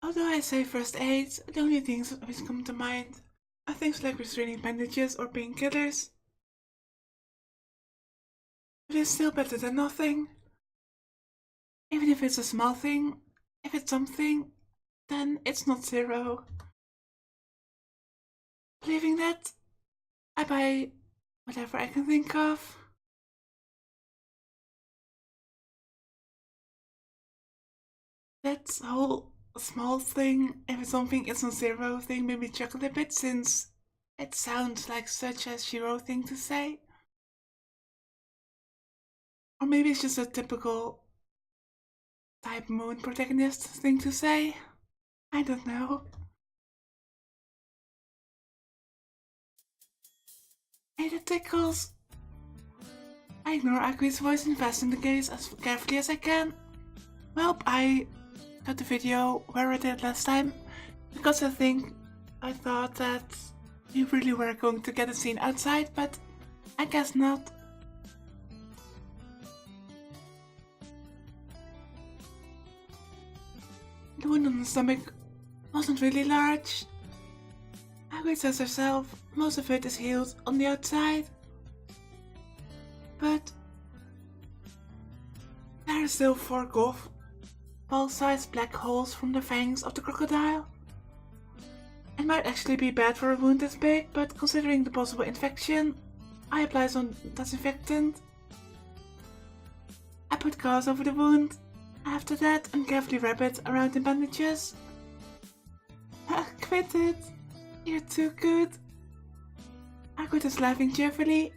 Although I say first aid, the only things which come to mind are things like restraining bandages or painkillers. But it's still better than nothing. Even if it's a small thing, if it's something, then it's not zero. Believing that, I buy whatever I can think of. That whole small thing, if it's something, it's not zero thing, maybe chuckle a bit since it sounds like such a Shiro thing to say. Or maybe it's just a typical type moon protagonist thing to say. I don't know. Hey, the tickles. I ignore Arcueid's voice and fasten the gaze as carefully as I can. Well, I cut the video where I did last time because I thought that we really were going to get a scene outside, but I guess not. The wound on the stomach wasn't really large. Arcueid says herself, most of it is healed on the outside. But there are still 4 golf ball-sized black holes from the fangs of the crocodile. It might actually be bad for a wound this big, but considering the possible infection, I apply some disinfectant. I put gauze over the wound. After that, and carefully wrap it around in bandages. Quit it! You're too good! Arcueid is laughing cheerfully.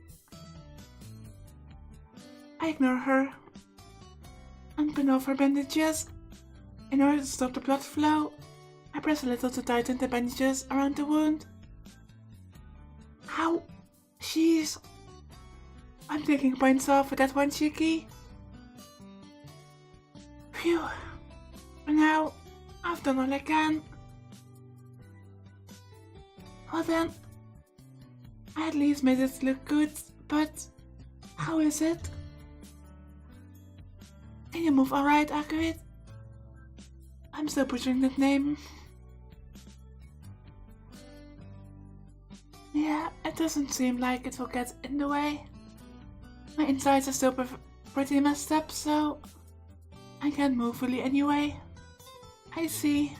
I ignore her. Unpin off her bandages. In order to stop the blood flow, I press a little to tighten the bandages around the wound. Ow! Jeez! I'm taking points off with that one cheeky. Phew! For now, I've done all I can. Well then, I at least made it look good, but how is it? Can you move alright, Arcueid? I'm still butchering that name. Yeah, it doesn't seem like it will get in the way. My insides are still pretty messed up, so I can't move fully anyway. I see.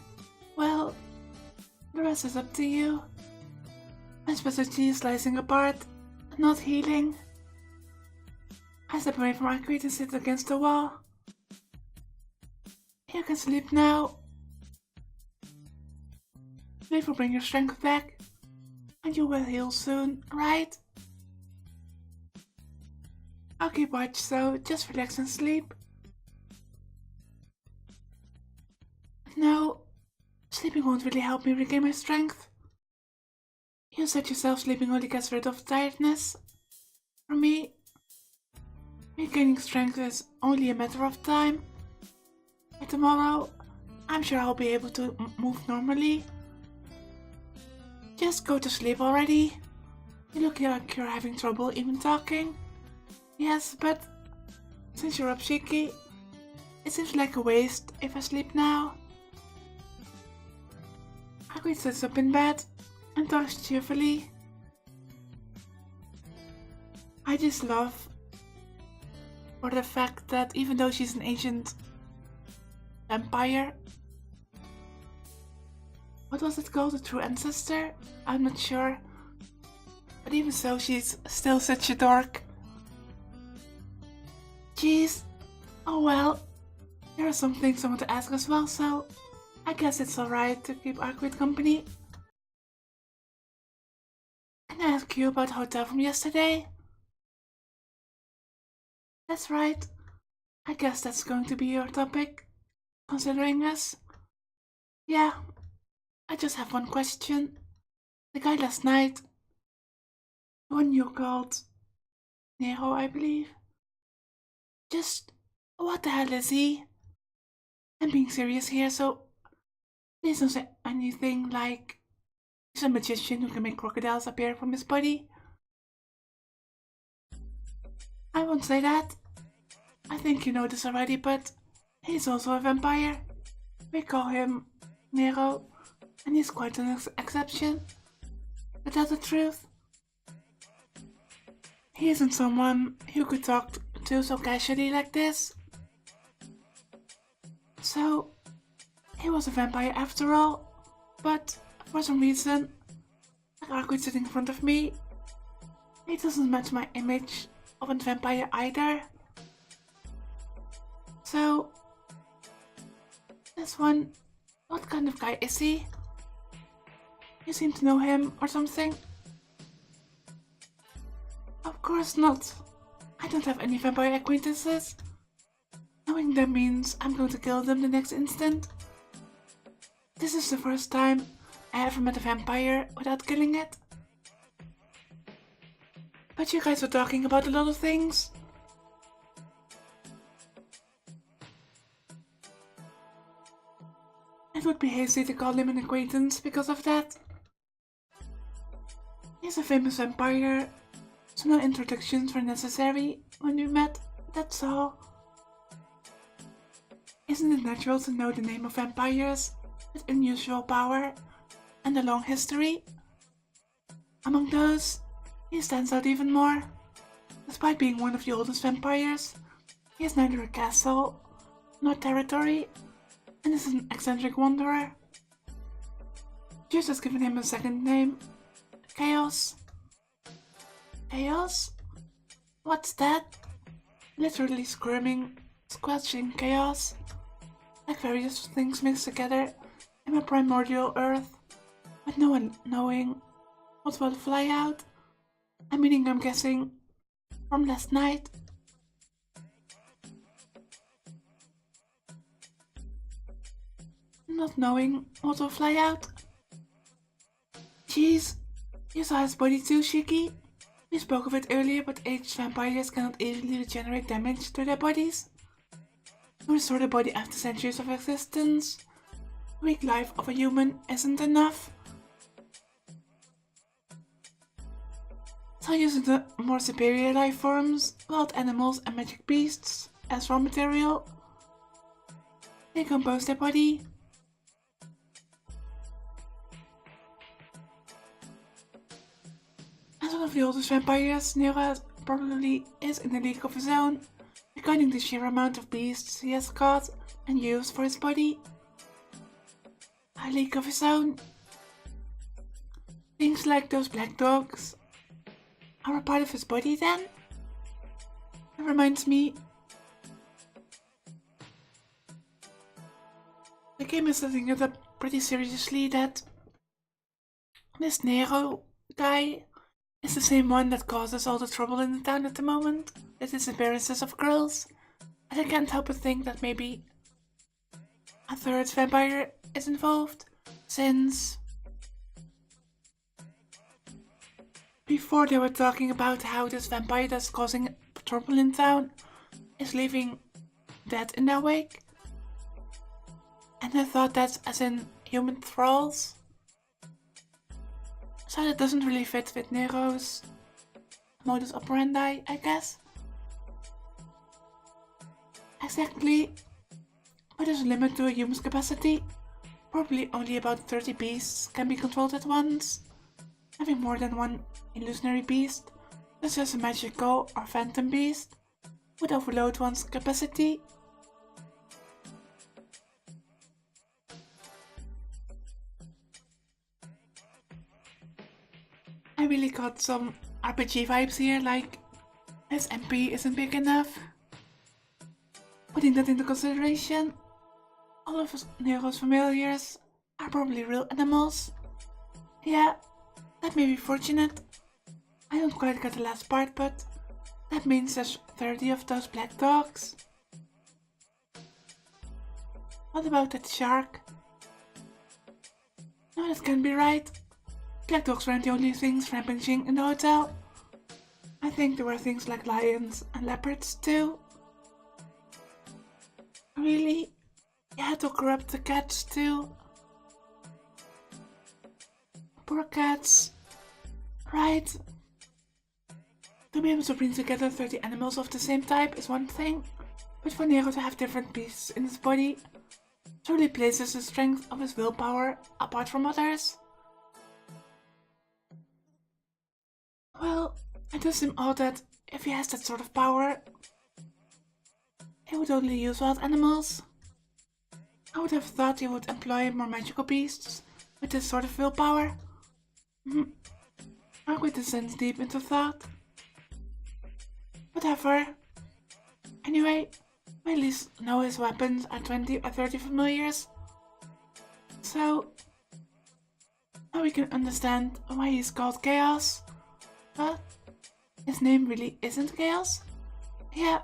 Well, the rest is up to you. My specialty is slicing apart, not healing. I step away from Arcueid and sit against the wall. You can sleep now. Sleep will bring your strength back, and you will heal soon, right? I'll keep watch, so just relax and sleep. No, sleeping won't really help me regain my strength. You said yourself sleeping only gets rid of tiredness. For me, regaining strength is only a matter of time. By tomorrow, I'm sure I'll be able to move normally. Just go to sleep already. You look like you're having trouble even talking. Yes, but since you're up, Shiki, it seems like a waste if I sleep now. Arcueid sits up in bed and talks cheerfully. I just love for the fact that even though she's an ancient vampire, what was it called? A true ancestor? I'm not sure. But even so, she's still such a dork. Jeez. Oh well. There are some things I want to ask as well, so I guess it's alright to keep Arcueid company. Can I ask you about the hotel from yesterday? That's right. I guess that's going to be your topic, considering us. Yeah, I just have one question. The guy last night, the one you called Nero, I believe. Just what the hell is he? I'm being serious here, so please don't say anything like he's a magician who can make crocodiles appear from his body. I won't say that. I think you know this already, but he's also a vampire. We call him Nero, and he's quite an exception. To tell the truth, he isn't someone you could talk to so casually like this. So, he was a vampire after all, but for some reason, like Arcueid sitting in front of me, he doesn't match my image of a vampire either. So, this one, what kind of guy is he? You seem to know him or something? Of course not. I don't have any vampire acquaintances. Knowing them means I'm going to kill them the next instant. This is the first time I ever met a vampire without killing it. But you guys were talking about a lot of things. It would be hasty to call him an acquaintance because of that. He's a famous vampire, so no introductions were necessary when we met, that's all. Isn't it natural to know the name of vampires with unusual power and a long history? Among those, he stands out even more. Despite being one of the oldest vampires, he has neither a castle nor territory and is an eccentric wanderer. Zeus has given him a second name, Chaos. Chaos? What's that? Literally squirming, squelching chaos. Like various things mixed together in a primordial earth, with no one knowing what will fly out. I'm guessing, from last night. Not knowing what will fly out. Jeez, you saw his body too, Shiki? We spoke of it earlier, but aged vampires cannot easily regenerate damage to their bodies. To restore the body after centuries of existence, the weak life of a human isn't enough. So using the more superior life forms, wild animals and magic beasts, as raw material, they compose their body. As one of the oldest vampires, Nero probably is in a league of his own, regarding the sheer amount of beasts he has caught and used for his body. A league of his own. Things like those black dogs are a part of his body then? It reminds me, the game is setting it up pretty seriously that this Nero guy is the same one that causes all the trouble in the town at the moment, the disappearances of girls, and I can't help but think that maybe a third vampire is involved, since before they were talking about how this vampire that's causing trouble in town is leaving dead in their wake, and I thought that's as in human thralls. So that doesn't really fit with Nero's modus operandi, I guess. Exactly, but there's a limit to a human's capacity. Probably only about 30 beasts can be controlled at once. Having more than one illusionary beast, such as a magical or phantom beast, would overload one's capacity. I really got some RPG vibes here, like his MP isn't big enough. Putting that into consideration, all of Nero's familiars are probably real animals. Yeah, that may be fortunate. I don't quite get the last part, but that means there's 30 of those black dogs. What about that shark? No, that can't be right. Black dogs weren't the only things rampaging in the hotel. I think there were things like lions and leopards too. Really? You had to corrupt the cats too? Poor cats. Right. To be able to bring together 30 animals of the same type is one thing, but for Nero to have different beasts in his body, truly places the strength of his willpower apart from others? Well, it does seem odd that if he has that sort of power, he would only use wild animals. I would have thought he would employ more magical beasts with this sort of willpower. Arcueid descends deep into thought. Whatever. Anyway, I at least know his weapons are 20 or 30 familiars. So, now we can understand why he's called Chaos. But his name really isn't Chaos? Yeah.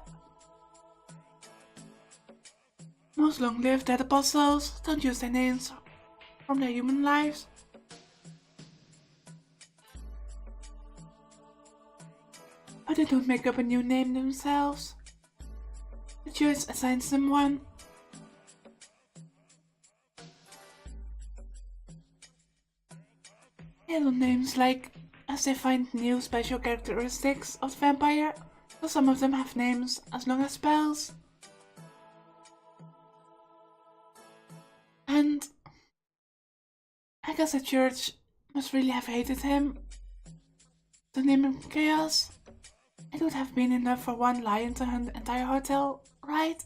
Most long-lived dead apostles don't use their names from their human lives. But they don't make up a new name themselves. The church assigns them one. Little names like as they find new special characteristics of the vampire, so some of them have names as long as spells. And I guess the church must really have hated him. To name him Chaos, it would have been enough for one lion to hunt the entire hotel, right?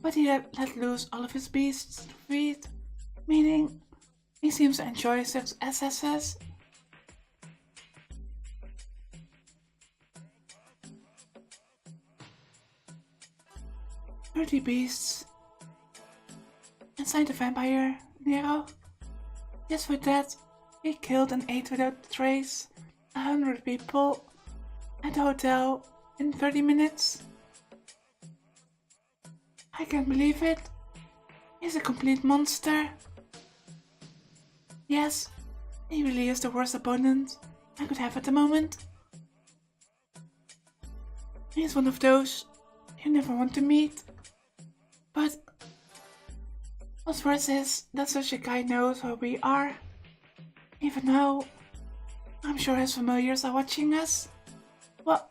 But he let loose all of his beasts to feed, meaning he seems to enjoy such excesses. Dirty beasts. Inside the vampire, Nero. Just for that, he killed and ate without trace 100 people at the hotel in 30 minutes. I can't believe it. He's a complete monster. Yes, he really is the worst opponent I could have at the moment. He's one of those you never want to meet. But what's worse is that such a guy knows who we are. Even though I'm sure his familiars are watching us. Well,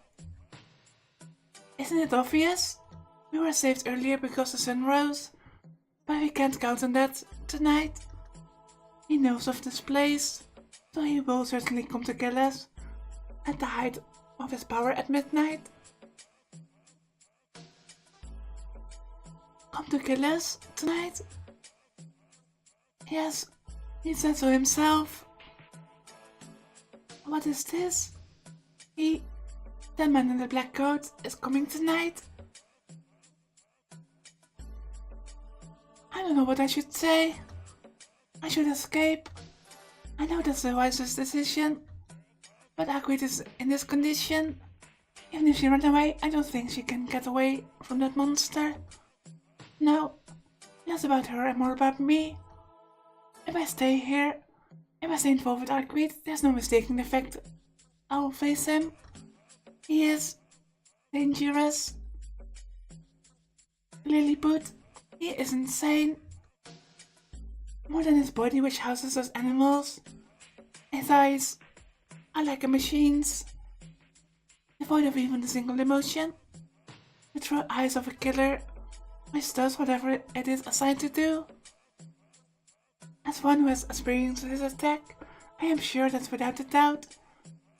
isn't it obvious? We were saved earlier because the sun rose, but we can't count on that tonight. He knows of this place, so he will certainly come to kill us at the height of his power at midnight. Come to kill us tonight? Yes, he said so himself. What is this? The man in the black coat, is coming tonight. I don't know what I should say. I should escape. I know that's the wisest decision. But Arcueid is in this condition. Even if she runs away, I don't think she can get away from that monster. No, less about her and more about me. If I stay here, if I stay involved with Arcueid, there's no mistaking the fact I'll face him. He is dangerous. Lilliput, he is insane. More than his body, which houses those animals. His eyes are like a machine's, devoid of even a single emotion. The true eyes of a killer, which does whatever it is assigned to do. As one who has experienced his attack, I am sure that without a doubt,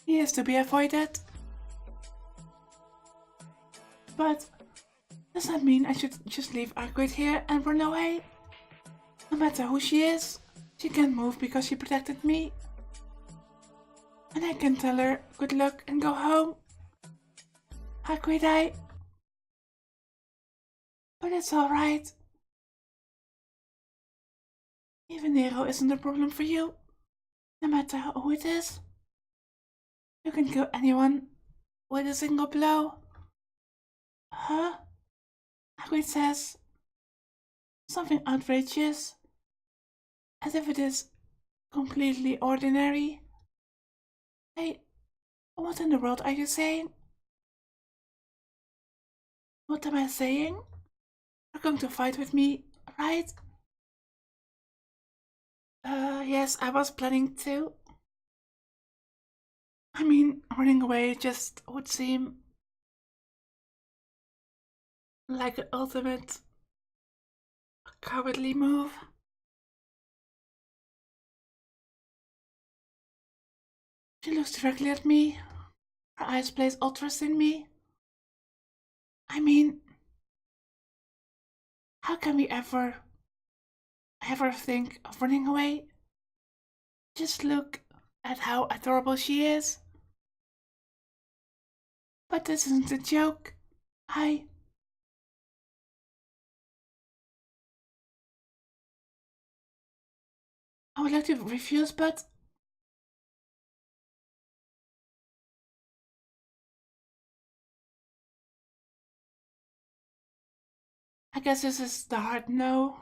he is to be avoided. But does that mean I should just leave Arcueid here and run away? No matter who she is, she can't move because she protected me. And I can tell her good luck and go home. Arcueid, but it's alright. Even Nero isn't a problem for you, no matter who it is. You can kill anyone with a single blow. Huh? Arcueid says something outrageous, as if it is completely ordinary. Hey, what in the world are you saying? What am I saying? You're going to fight with me, right? Yes, I was planning to. I mean, running away just would seem like the ultimate Cowardly move. She looks directly at me. Her eyes place all trust in me. I mean, how can we ever think of running away? Just look at how adorable she is. But this isn't a joke. I would like to refuse, but I guess this is the hard no.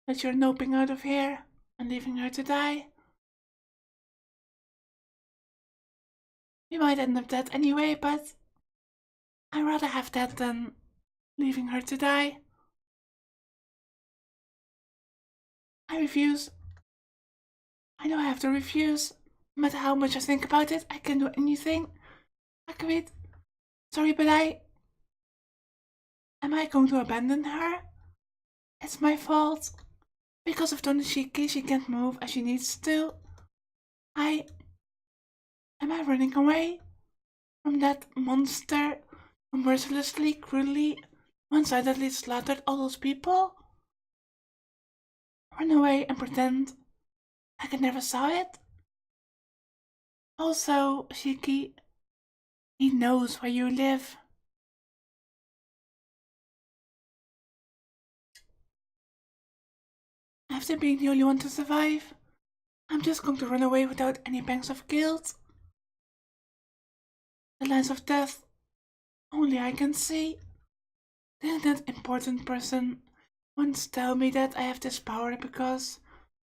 That you're noping out of here and leaving her to die. We might end up dead anyway, but I'd rather have that than leaving her to die. I refuse. I know I have to refuse. No matter how much I think about it, I can do anything. Arcueid, sorry, but am I going to abandon her? It's my fault. Because of Tonishiki, she can't move as she needs to. Am I running away from that monster who mercilessly, cruelly, one-sidedly slaughtered all those people? Run away and pretend like I never saw it? Also, Shiki, he knows where you live. After being the only one to survive, I'm just going to run away without any pangs of guilt. The lines of death only I can see. Didn't that important person once tell me that I have this power because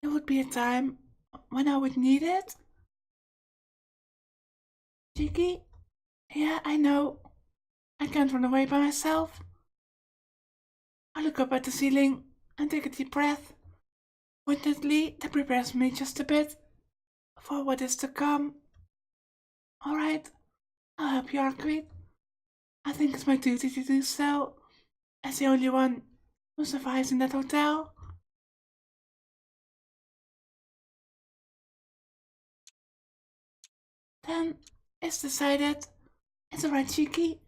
there would be a time when I would need it? Shiki? Yeah, I know. I can't run away by myself. I look up at the ceiling and take a deep breath. Pointedly, that prepares me just a bit for what is to come. Alright, I'll help you, Arcueid. I think it's my duty to do so, as the only one who survives in that hotel. Then it's decided. It's alright, Shiki.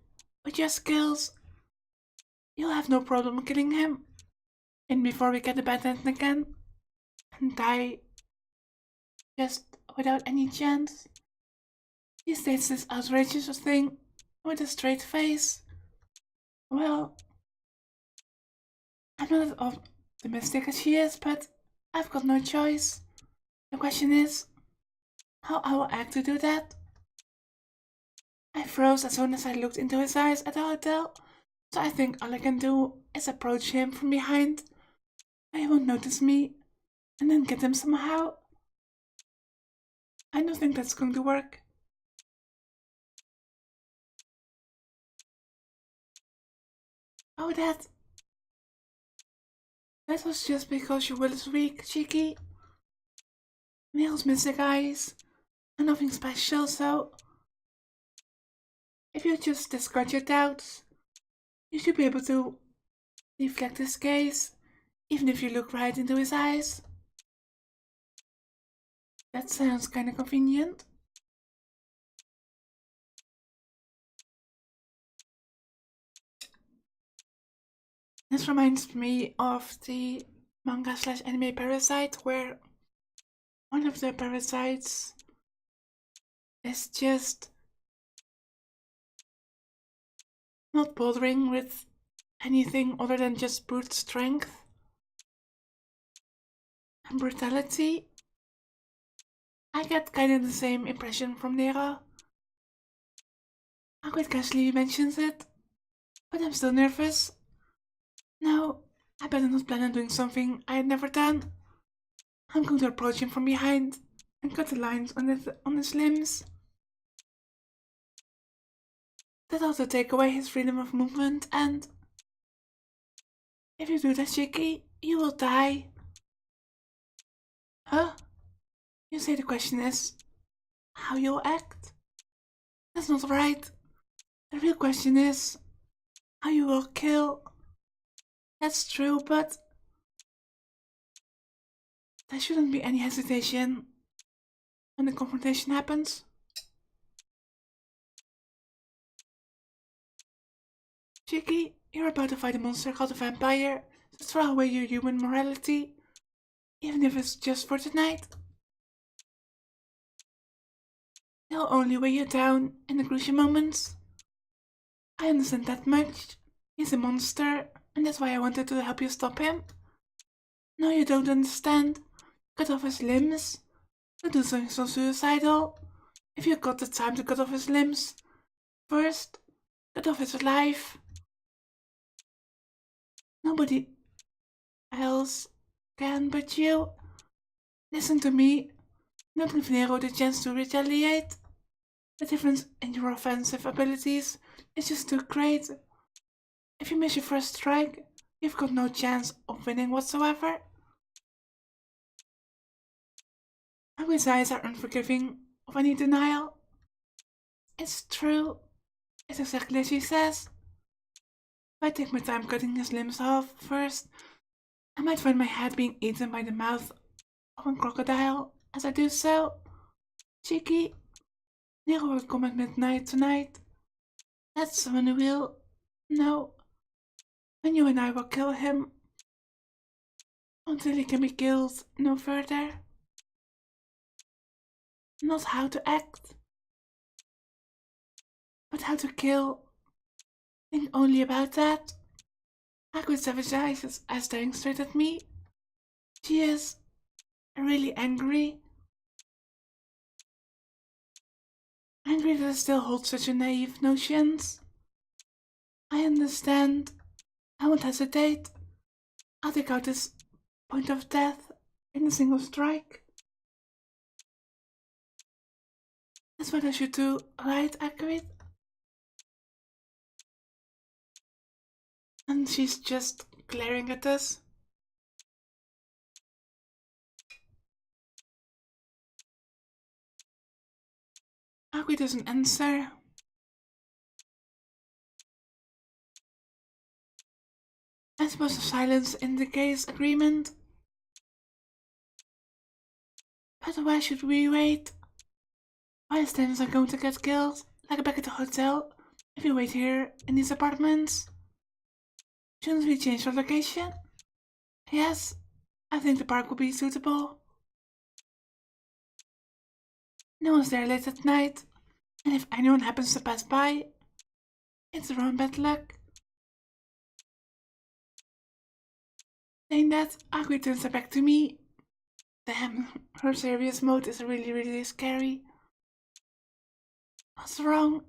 With your skills, you'll have no problem killing him. And before we get abandoned again and die just without any chance. He states this outrageous thing with a straight face. Well, I'm not as optimistic as she is, but I've got no choice. The question is how I will act to do that. I froze as soon as I looked into his eyes at the hotel, so I think all I can do is approach him from behind. He won't notice me, and then get him somehow. I don't think that's going to work. Oh, that was just because your will is weak, Cheeky. Nails missing eyes, and nothing special, so if you just discard your doubts, you should be able to deflect his gaze, even if you look right into his eyes. That sounds kinda convenient. This reminds me of the manga/anime Parasite, where one of the parasites is just not bothering with anything other than just brute strength and brutality. I get kinda the same impression from Nera. I quite casually mentions it, but I'm still nervous. No, I better not plan on doing something I had never done. I'm going to approach him from behind and cut the lines on his limbs. That also take away his freedom of movement, and if you do that, Shiki, you will die. Huh? You say the question is how you'll act? That's not right. The real question is how you will kill. That's true, but There shouldn't be any hesitation when the confrontation happens. Chicky, you're about to fight a monster called a vampire, so throw away your human morality, even if it's just for tonight. He'll only weigh you down in the crucial moments. I understand that much. He's a monster, and that's why I wanted to help you stop him. No, you don't understand. Cut off his limbs. Don't do something so suicidal. If you got the time to cut off his limbs, first, cut off his life. Nobody else can but you. Listen to me. Don't give Nero the chance to retaliate. The difference in your offensive abilities is just too great. If you miss your first strike, you've got no chance of winning whatsoever. Arcueid's eyes are unforgiving of any denial. It's true. It's exactly as she says. If I take my time cutting his limbs off first, I might find my head being eaten by the mouth of a crocodile as I do so. Cheeky, Nero will come at midnight tonight. That's when he will. No, when you and I will kill him. Until he can be killed no further. Not how to act, but how to kill. Think only about that. Arcueid savage eyes are staring straight at me. She is really angry. Angry that I still hold such a naive notions. I understand. I won't hesitate. I'll take out this point of death in a single strike. That's what I should do, right, Arcueid? And she's just glaring at us. Arcueid doesn't answer. I suppose the silence indicates agreement. But why should we wait? Bystanders are going to get killed, like back at the hotel, if we wait here in these apartments. Shouldn't we change our location? Yes, I think the park will be suitable. No one's there late at night, and if anyone happens to pass by, it's their own bad luck. Saying that, Arcueid turns her back to me. Damn, her serious mode is really scary. What's wrong?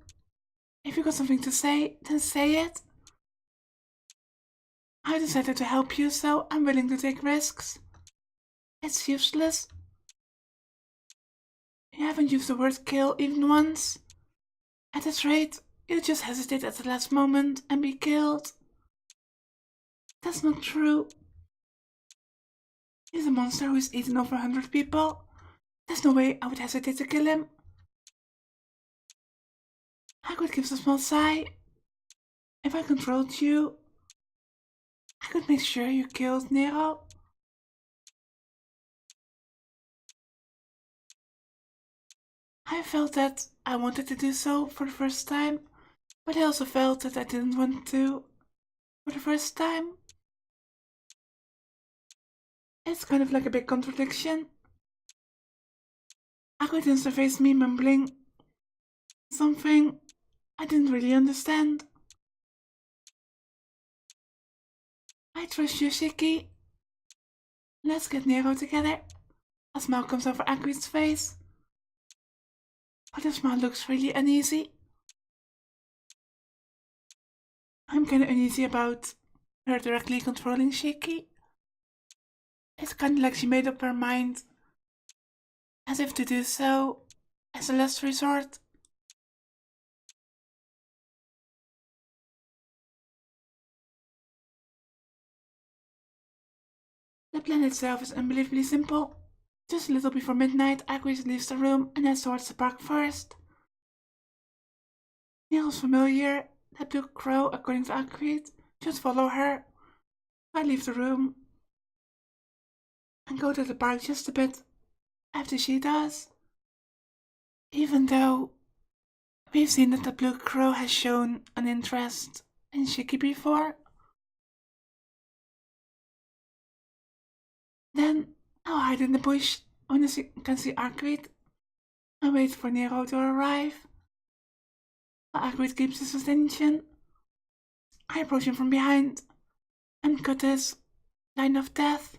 If you got something to say, then say it. I decided to help you, so I'm willing to take risks. It's useless. You haven't used the word kill even once. At this rate, you'll just hesitate at the last moment and be killed. That's not true. He's a monster who's eaten over 100 people. There's no way I would hesitate to kill him. Arcueid gives a small sigh. If I controlled you, I could make sure you killed Nero. I felt that I wanted to do so for the first time, but I also felt that I didn't want to for the first time. It's kind of like a big contradiction. Arcueid interfaced me mumbling something I didn't really understand. I trust you, Shiki. Let's get Nero together. A smile comes over Arcueid's face, but the smile looks really uneasy. I'm kinda uneasy about her directly controlling Shiki. It's kinda like she made up her mind, as if to do so as a last resort. The plan itself is unbelievably simple. Just a little before midnight, Arcueid leaves the room and heads towards the park first. Nero's familiar, that blue crow, according to Arcueid, should follow her. I leave the room. and go to the park just a bit after she does. Even though we've seen that the blue crow has shown an interest in Shiki before. Then I'll hide in the bush when I can see Arcueid and wait for Nero to arrive. While Arcueid keeps his attention, I approach him from behind and cut his line of death.